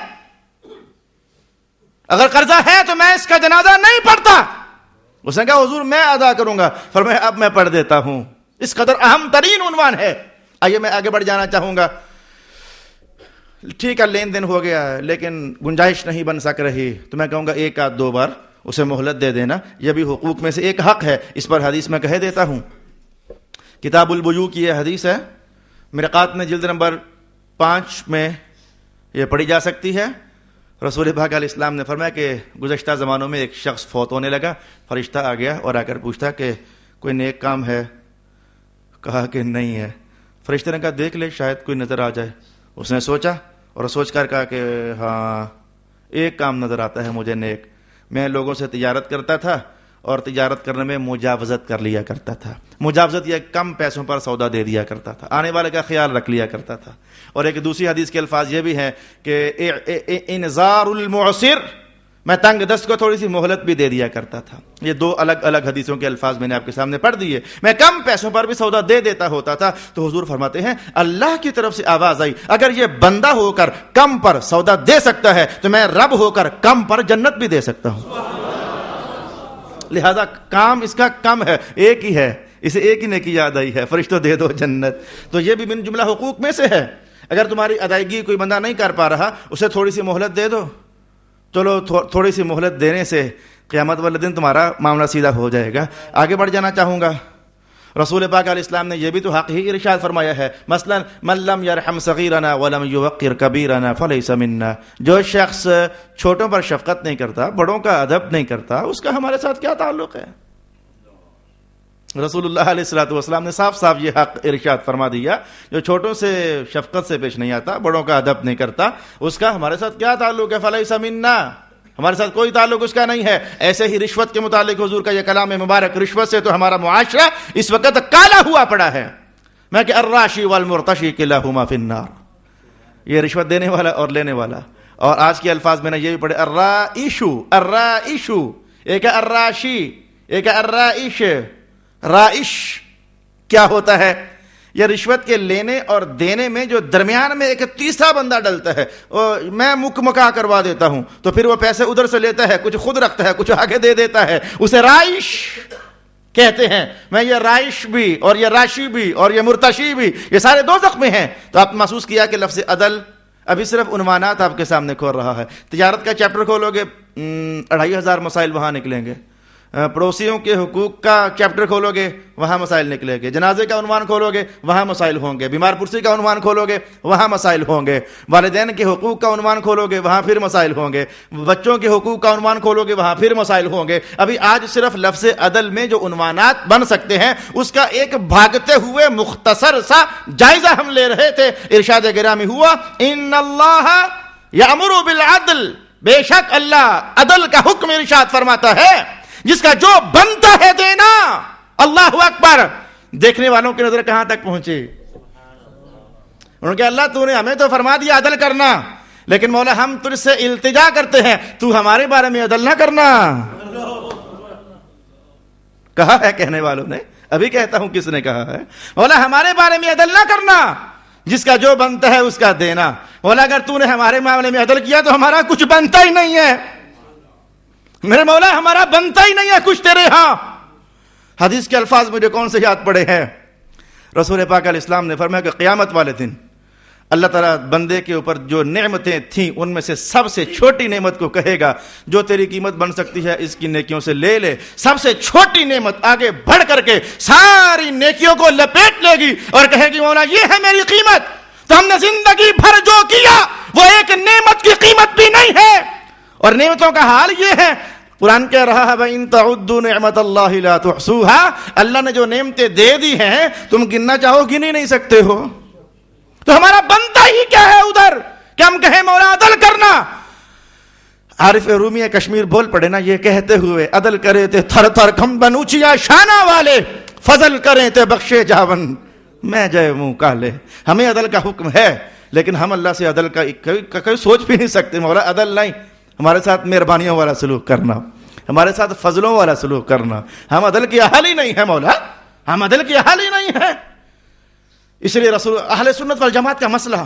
اگر قرضہ ہے تو میں اس کا جنازہ نہیں پڑھتا. اس نے کہا حضور میں ادا کروں گا. فرمایا اب میں پڑھ دیتا ہوں. اس قدر اہم ترین عنوان ہے. آئیے میں آگے بڑھ جانا چاہوں گا. ٹھیک ہے لین دین ہو گیا لیکن گنجائش نہیں بن سک رہی تو میں کہوں گا 1 آدھ 2 بار اسے مہلت دے دینا، یہ بھی حقوق میں سے ایک حق ہے. اس پر حدیث میں کہہ دیتا ہوں. کتاب البیوع کی یہ حدیث ہے، مرقات میں جلد نمبر 5 میں یہ پڑھی جا سکتی ہے. رسول پاک علیہ السلام نے فرمایا کہ گزشتہ زمانوں میں ایک شخص فوت ہونے لگا. فرشتہ آ گیا اور آ کر پوچھتا کہ کوئی نیک کام ہے؟ کہا کہ نہیں ہے. فرشتے نے کہا دیکھ لے شاید کوئی نظر آ جائے. اس نے سوچا اور سوچ کر کہا کہ ہاں ایک کام نظر آتا ہے مجھے نیک. میں لوگوں سے تجارت کرتا تھا اور تجارت کرنے میں مجاوزت کر لیا کرتا تھا. مجاوزت یہ کم پیسوں پر سودا دے دیا کرتا تھا، آنے والے کا خیال رکھ لیا کرتا تھا. اور ایک دوسری حدیث کے الفاظ یہ بھی ہیں کہ انذار المعسر، میں تنگ دست کو تھوڑی سی مہلت بھی دے دیا کرتا تھا. یہ 2 الگ الگ حدیثوں کے الفاظ میں نے آپ کے سامنے پڑھ دیے. میں کم پیسوں پر بھی سودا دے دیتا ہوتا تھا. تو حضور فرماتے ہیں اللہ کی طرف سے آواز آئی اگر یہ بندہ ہو کر کم پر سودا دے سکتا ہے تو میں رب ہو کر کم پر جنت بھی دے سکتا ہوں. لہذا کام اس کا کم ہے، ایک ہی ہے، اسے ایک ہی نیکی یاد آئی ہے، فرشتوں دے دو جنت. تو یہ بھی من جملہ حقوق میں سے ہے. اگر تمہاری ادائیگی کوئی بندہ نہیں کر پا رہا اسے تھوڑی سی مہلت دے دو. چلو تھوڑی سی مہلت دینے سے قیامت والے دن تمہارا معاملہ سیدھا ہو جائے گا. آگے بڑھ جانا چاہوں گا. رسول پاک علیہ السلام نے یہ بھی تو حق ہی ارشاد فرمایا ہے، مثلا من لم یرحم صغیرنا ولم یوقر کبیرنا فلیس منا، جو شخص چھوٹوں پر شفقت نہیں کرتا، بڑوں کا ادب نہیں کرتا، اس کا ہمارے ساتھ کیا تعلق ہے؟ رسول اللہ علیہ الصلوۃ والسلام نے صاف صاف یہ حق ارشاد فرما دیا، جو چھوٹوں سے شفقت سے پیش نہیں آتا، بڑوں کا ادب نہیں کرتا، اس کا ہمارے ساتھ کیا تعلق ہے؟ فلیس منا، ہمارے ساتھ کوئی تعلق اس کا نہیں ہے۔ ایسے ہی رشوت کے متعلق حضور کا یہ کلام مبارک، رشوت سے تو ہمارا معاشرہ اس وقت کالا ہوا پڑا ہے، میں کہ الراشی والمرتشی کلاہما فی النار، یہ رشوت دینے والا اور لینے والا۔ اور آج کے الفاظ میں نے یہ بھی پڑھے، الرائشو، ایک ہے الراشی، ایک ہے الرائش۔ رائش کیا ہوتا ہے؟ یہ رشوت کے لینے اور دینے میں جو درمیان میں ایک تیسرا بندہ ڈلتا ہے، میں مکمکا کروا دیتا ہوں، تو پھر وہ پیسے ادھر سے لیتا ہے، کچھ خود رکھتا ہے، کچھ آگے دے دیتا ہے، اسے رائش کہتے ہیں۔ میں یہ رائش بھی اور یہ راشی بھی اور یہ مرتشی بھی، یہ سارے دوزخ میں ہیں۔ تو آپ محسوس کیا کہ لفظ عدل ابھی صرف عنوانات آپ کے سامنے کھول رہا ہے۔ تجارت کا چیپٹر کھولو گے 2500 مسائل وہاں نکلیں گے، پڑوسیوں کے حقوق کا چیپٹر کھولو گے وہاں مسائل نکلیں گے، جنازے کا عنوان کھولو گے وہاں مسائل ہوں گے، بیمار پرسی کا عنوان کھولو گے وہاں مسائل ہوں گے، والدین کے حقوق کا عنوان کھولو گے وہاں پھر مسائل ہوں گے، بچوں کے حقوق کا عنوان کھولو گے وہاں پھر مسائل ہوں گے۔ ابھی آج صرف لفظ عدل میں جو عنوانات بن سکتے ہیں اس کا ایک بھاگتے ہوئے مختصر سا جائزہ ہم لے رہے تھے۔ ارشاد گرامی ہوا، ان اللہ یامر بالعدل، بے شک اللہ عدل کا حکم ارشاد فرماتا ہے، جس کا جو بنتا ہے دینا۔ اللہ اکبر! دیکھنے والوں کی نظر کہاں تک پہنچی؟ انہوں نے کہا اللہ تو نے ہمیں تو فرما دیا عدل کرنا، لیکن مولا ہم تجھ سے التجا کرتے ہیں تو ہمارے بارے میں عدل نہ کرنا۔ کہا ہے کہنے والوں نے، ابھی کہتا ہوں کس نے کہا ہے، مولا ہمارے بارے میں عدل نہ کرنا، جس کا جو بنتا ہے اس کا دینا۔ مولا اگر تو نے ہمارے معاملے میں عدل کیا تو ہمارا کچھ بنتا ہی نہیں ہے، میرے مولا ہمارا بنتا ہی نہیں ہے کچھ تیرے ہاں۔ حدیث کے الفاظ مجھے کون سے یاد پڑے ہیں؟ رسول پاک علیہ السلام نے فرمایا کہ قیامت والے دن اللہ تعالیٰ بندے کے اوپر جو نعمتیں تھیں ان میں سے سب سے چھوٹی نعمت کو کہے گا، جو تیری قیمت بن سکتی ہے اس کی نیکیوں سے لے لے۔ سب سے چھوٹی نعمت آگے بڑھ کر کے ساری نیکیوں کو لپیٹ لے گی اور کہے گی مولا یہ ہے میری قیمت، تو ہم نے زندگی بھر جو کیا وہ ایک نعمت کی قیمت بھی نہیں ہے۔ اور نعمتوں کا حال یہ ہے، قرآن کہہ رہا ہے وَإِن تَعُدُّوا نِعْمَةَ اللَّهِ لَا تُحْصُوهَا، اللہ نے جو نعمتیں دے دی ہیں تم گننا چاہو گن ہی نہیں سکتے ہو۔ تو ہمارا بنتا ہی کیا ہے ادھر کہ ہم کہیں مولا عدل کرنا؟ عارف رومی کشمیر بول پڑے نا یہ کہتے ہوئے، عدل کرے تھے تھر تھر کھمبن اونچیا شانہ والے، فضل کرے تھے بخشے جاون میں جائے منہ کالے۔ ہمیں عدل کا حکم ہے لیکن ہم اللہ سے عدل کا کوئی سوچ بھی نہیں سکتے۔ مولا عدل نہیں، ہمارے ساتھ مہربانیوں والا سلوک کرنا، ہمارے ساتھ فضلوں والا سلوک کرنا۔ ہم عدل کی اہل ہی نہیں ہے مولا، ہم عدل کی اہل ہی نہیں ہے۔ اس لیے رسول اہل سنت والجماعت کا مسئلہ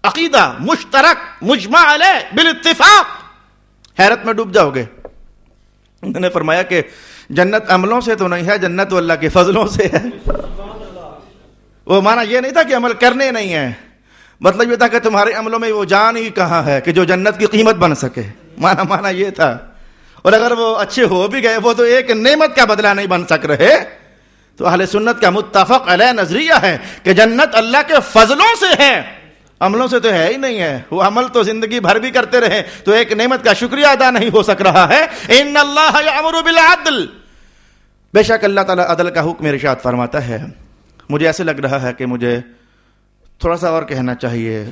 عقیدہ مشترک مجمع علیہ بالاتفاق، حیرت میں ڈوب جاؤ گے۔ انہوں نے فرمایا کہ جنت عملوں سے تو نہیں ہے، جنت اللہ کے فضلوں سے ہے۔ وہ مانا یہ نہیں تھا کہ عمل کرنے نہیں ہے، مطلب یہ تھا کہ تمہارے عملوں میں وہ جان ہی کہاں ہے کہ جو جنت کی قیمت بن سکے، مانا یہ تھا۔ اور اگر وہ اچھے ہو بھی گئے وہ تو ایک نعمت کا بدلہ نہیں بن سک رہے۔ تو اہل سنت کا متفق علیہ نظریہ ہے کہ جنت اللہ کے فضلوں سے ہے، عملوں سے تو ہے ہی نہیں ہے۔ وہ عمل تو زندگی بھر بھی کرتے رہے تو ایک نعمت کا شکریہ ادا نہیں ہو سک رہا ہے۔ ان اللہ یامر بالعدل، بے شک اللہ تعالیٰ عدل کا حکم ارشاد فرماتا ہے۔ مجھے ایسے لگ رہا ہے کہ مجھے تھوڑا سا اور کہنا چاہیے،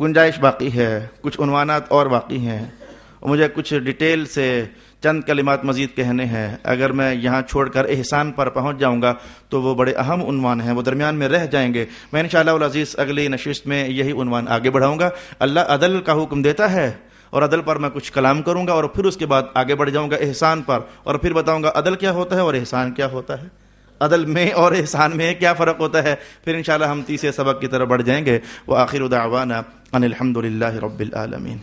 گنجائش باقی ہے، کچھ عنوانات اور باقی ہیں، مجھے کچھ ڈیٹیل سے چند کلمات مزید کہنے ہیں۔ اگر میں یہاں چھوڑ کر احسان پر پہنچ جاؤں گا تو وہ بڑے اہم عنوان ہیں، وہ درمیان میں رہ جائیں گے۔ میں انشاءاللہ العزیز اگلی نشست میں یہی عنوان آگے بڑھاؤں گا۔ اللہ عدل کا حکم دیتا ہے اور عدل پر میں کچھ کلام کروں گا اور پھر اس کے بعد آگے بڑھ جاؤں گا احسان پر، اور پھر بتاؤں گا عدل کیا ہوتا ہے اور احسان کیا ہوتا ہے، عدل میں اور احسان میں کیا فرق ہوتا ہے۔ پھر انشاءاللہ ہم تیسرے سبق کی طرف بڑھ جائیں گے۔ وآخر دعوانا ان الحمد للہ رب العالمین۔